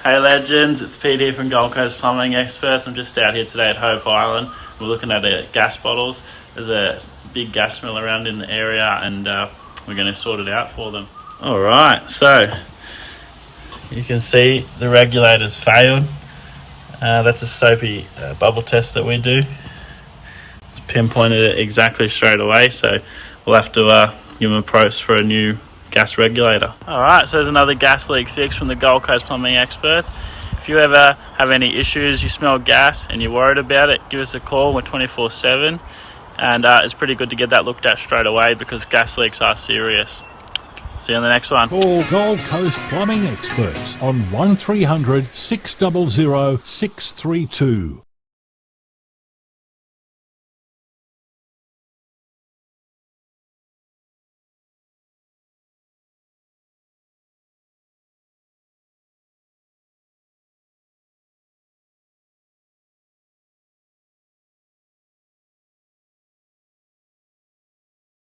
Hey legends, it's Pete here from Gold Coast Plumbing Experts. I'm just out here today at Hope Island. We're looking at the gas bottles. There's a big gas smell around in the area and we're going to sort it out for them. Alright, so you can see the regulators failed. That's a soapy bubble test that we do. It's pinpointed it exactly straight away, so we'll have to give them a price for a new gas regulator. Alright, so there's another gas leak fix from the Gold Coast Plumbing Experts. If you ever have any issues, you smell gas and you're worried about it, give us a call. We're 24/7 and it's pretty good to get that looked at straight away because gas leaks are serious. See you on the next one. Call Gold Coast Plumbing Experts on 1300 600 632.